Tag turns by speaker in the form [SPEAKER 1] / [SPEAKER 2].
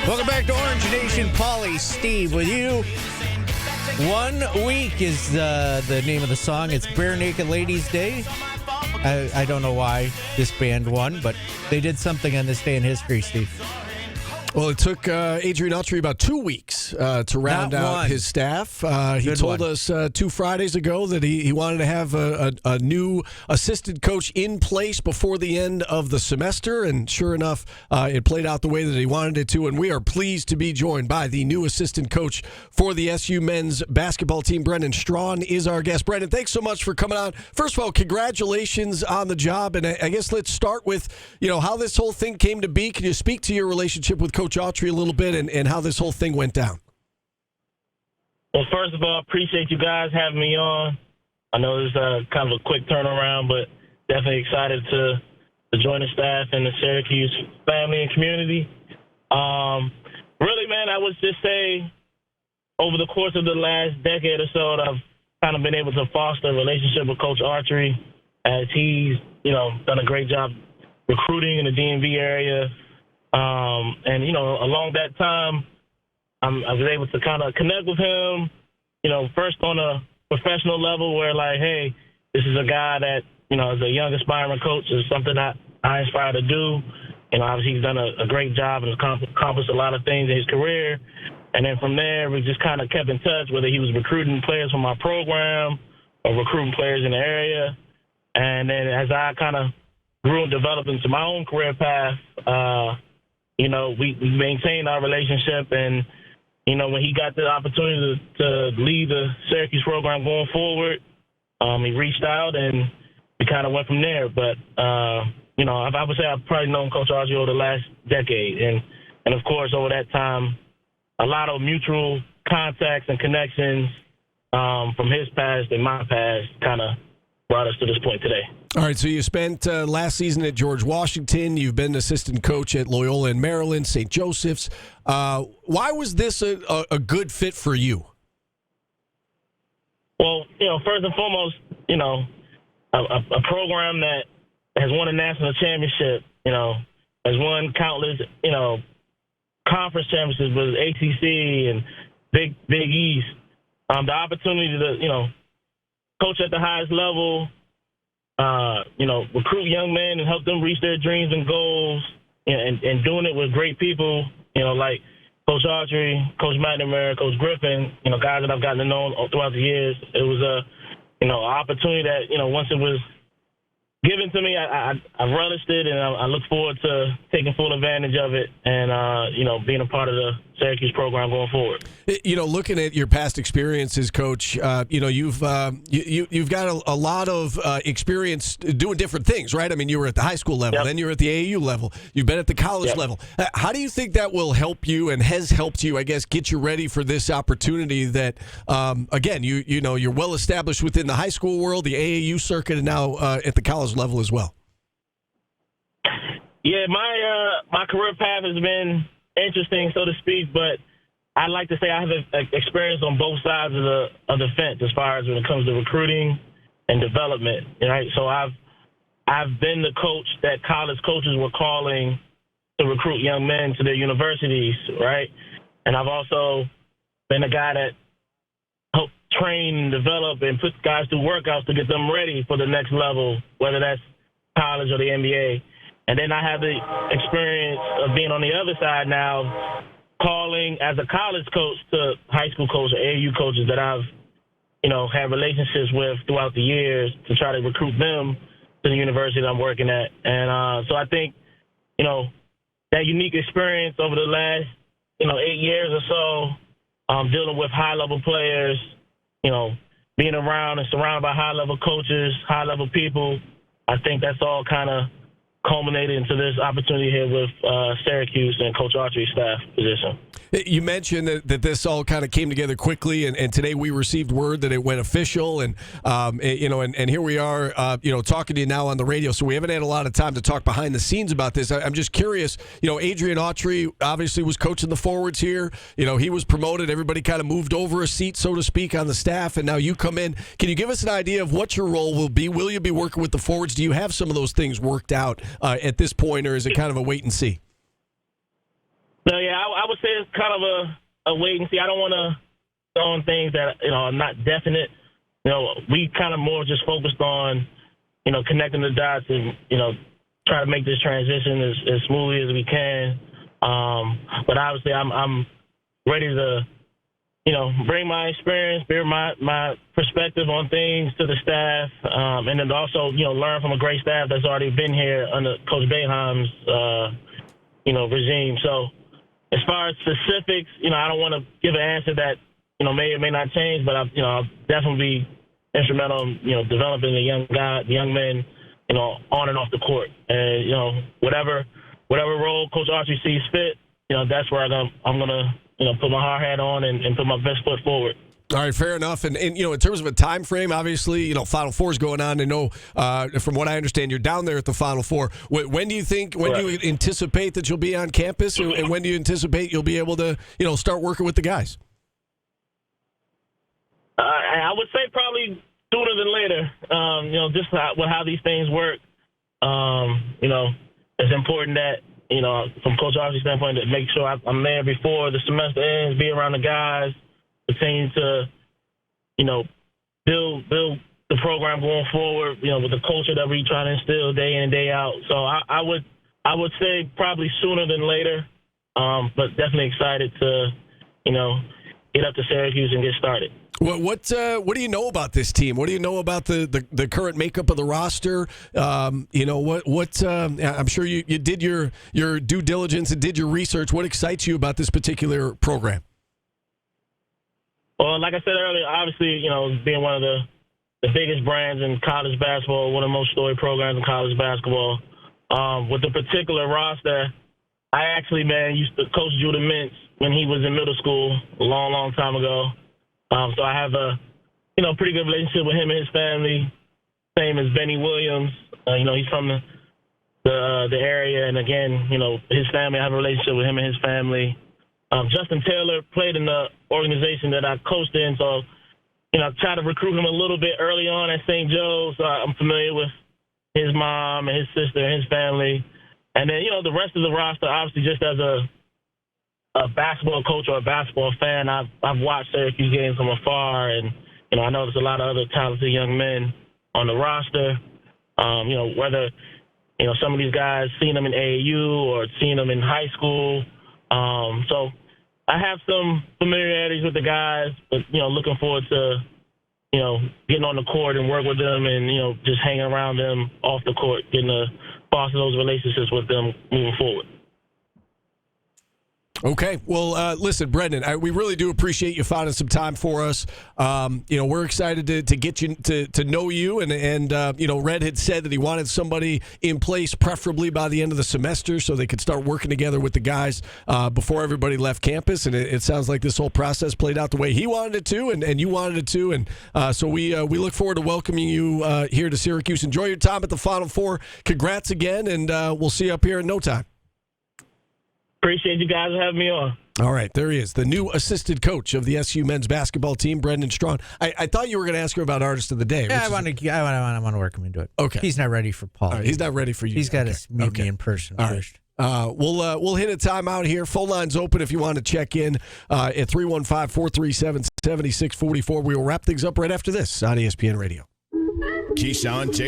[SPEAKER 1] Welcome back to Orange Nation. Paulie, Steve with you. 1 week is the name of the song. It's Bare Naked Ladies Day. I don't know why this band won, but they did something on this day in history, Steve.
[SPEAKER 2] Well, it took Adrian Autry about 2 weeks to round out his staff. He told us 2 Fridays ago that he wanted to have a new assistant coach in place before the end of the semester, and sure enough, it played out the way that he wanted it to, and we are pleased to be joined by the new assistant coach for the SU men's basketball team. Brenden Straughn is our guest. Brenden, thanks so much for coming on. First of all, congratulations on the job, and I guess let's start with how this whole thing came to be. Can you speak to your relationship with Coach Autry a little bit and how this whole thing went down?
[SPEAKER 3] Well, first of all, appreciate you guys having me on. I know this is kind of a quick turnaround, but definitely excited to join the staff and the Syracuse family and community. Really, man, I would just say over the course of the last decade or so, I've kind of been able to foster a relationship with Coach Autry as he's, done a great job recruiting in the DMV area. Along that time, I was able to kind of connect with him, first on a professional level where, like, hey, this is a guy that, as a young aspiring coach is something that I aspire to do. Obviously he's done a great job and has accomplished a lot of things in his career. And then from there, we just kind of kept in touch, whether he was recruiting players from our program or recruiting players in the area. And then as I kind of grew and developed into my own career path, we maintained our relationship, and, when he got the opportunity to lead the Syracuse program going forward, he reached out, and we kind of went from there. But, I would say I've probably known Coach Autry over the last decade. And of course, over that time, a lot of mutual contacts and connections from his past and my past kind of brought us to this point today.
[SPEAKER 2] All right, so you spent last season at George Washington. You've been assistant coach at Loyola in Maryland, St. Joseph's. Why was this a good fit for you?
[SPEAKER 3] Well, first and foremost, a program that has won a national championship, has won countless, conference championships with ACC and Big East. The opportunity to, coach at the highest level, recruit young men and help them reach their dreams and goals, and doing it with great people, like Coach Autry, Coach McNamara, Coach Griffin, guys that I've gotten to know throughout the years. It was an opportunity that, once it was given to me, I relished it, and I look forward to taking full advantage of it and, being a part of the Syracuse program going forward.
[SPEAKER 2] Looking at your past experiences, Coach, you've got a lot of experience doing different things, right? I mean, you were at the high school level, then you were at the AAU level, you've been at the college level. How do you think that will help you and has helped you, I guess, get you ready for this opportunity that, again, you're well established within the high school world, the AAU circuit, and now at the college level as well?
[SPEAKER 3] Yeah, my career path has been interesting, so to speak, but I like to say I have experience on both sides of the fence as far as when it comes to recruiting and development. Right, so I've been the coach that college coaches were calling to recruit young men to their universities, right? And I've also been a guy that helped train and develop and put guys through workouts to get them ready for the next level, whether that's college or the NBA. And then I have the experience of being on the other side now, calling as a college coach to high school coaches or AAU coaches that I've, had relationships with throughout the years to try to recruit them to the university that I'm working at. And so I think, that unique experience over the last, 8 years or so, dealing with high-level players, being around and surrounded by high-level coaches, high-level people, I think that's all kind of culminated into this opportunity here with Syracuse and Coach Autry's staff position.
[SPEAKER 2] You mentioned that this all kind of came together quickly, and today we received word that it went official, and here we are, talking to you now on the radio. So we haven't had a lot of time to talk behind the scenes about this. I'm just curious. Adrian Autry obviously was coaching the forwards here. He was promoted. Everybody kind of moved over a seat, so to speak, on the staff, and now you come in. Can you give us an idea of what your role will be? Will you be working with the forwards? Do you have some of those things worked out at this point, or is it kind of a wait and see?
[SPEAKER 3] No, yeah, I would say it's kind of a wait and see. I don't want to throw on things that are not definite. We kind of more just focused on connecting the dots and try to make this transition as smoothly as we can. But obviously, I'm ready to bring my experience, bring my perspective on things to the staff, and then also learn from a great staff that's already been here under Coach Boeheim's regime. So as far as specifics, I don't want to give an answer that may or may not change, but I'll definitely be instrumental in developing the young men on and off the court, and whatever role Coach Autry sees fit, that's where I'm gonna put my hard hat on and put my best foot forward.
[SPEAKER 2] All right, fair enough. And in terms of a time frame, obviously, Final Four is going on. I know, from what I understand, you're down there at the Final Four. When do you anticipate that you'll be on campus, and when do you anticipate you'll be able to, start working with the guys?
[SPEAKER 3] I would say probably sooner than later. Just how these things work. It's important that, from Coach Autry's standpoint, to make sure I'm there before the semester ends, be around the guys, continue to, build the program going forward, with the culture that we try to instill day in and day out. So I would say probably sooner than later, but definitely excited to, get up to Syracuse and get started.
[SPEAKER 2] What do you know about this team? What do you know about the current makeup of the roster? I'm sure you did your due diligence and did your research. What excites you about this particular program?
[SPEAKER 3] Well, like I said earlier, obviously, being one of the biggest brands in college basketball, one of the most storied programs in college basketball. With the particular roster, I actually, used to coach Judah Mintz when he was in middle school a long, long time ago. So I have a, pretty good relationship with him and his family. Same as Benny Williams. He's from the area, and again, his family. I have a relationship with him and his family. Justin Taylor played in the organization that I coached in, so I tried to recruit him a little bit early on at St. Joe. So I'm familiar with his mom and his sister and his family, and then the rest of the roster. Obviously, just as a basketball coach or a basketball fan, I've watched Syracuse games from afar, and I know there's a lot of other talented young men on the roster. Whether some of these guys seen them in AAU or seen them in high school. So I have some familiarities with the guys, but looking forward to getting on the court and work with them, and just hanging around them off the court, getting to foster those relationships with them moving forward.
[SPEAKER 2] Okay. Well, listen, Brenden, we really do appreciate you finding some time for us. We're excited to get you to know you. And Red had said that he wanted somebody in place, preferably by the end of the semester, so they could start working together with the guys before everybody left campus. And it sounds like this whole process played out the way he wanted it to, and you wanted it to. And so we look forward to welcoming you here to Syracuse. Enjoy your time at the Final Four. Congrats again, and we'll see you up here in no time.
[SPEAKER 3] Appreciate you guys having me on.
[SPEAKER 2] All right, there he is, the new assistant coach of the SU men's basketball team, Brenden Straughn. I thought you were going to ask him about Artist of the Day.
[SPEAKER 1] Yeah, I want to work him into it.
[SPEAKER 2] Okay,
[SPEAKER 1] he's not ready for Paul.
[SPEAKER 2] Right, he's not ready for you.
[SPEAKER 1] He's got to meet me in person first.
[SPEAKER 2] Right. We'll hit a timeout here. Phone line's open if you want to check in at 315-437-7644. We will wrap things up right after this on ESPN Radio.
[SPEAKER 4] Keyshawn J.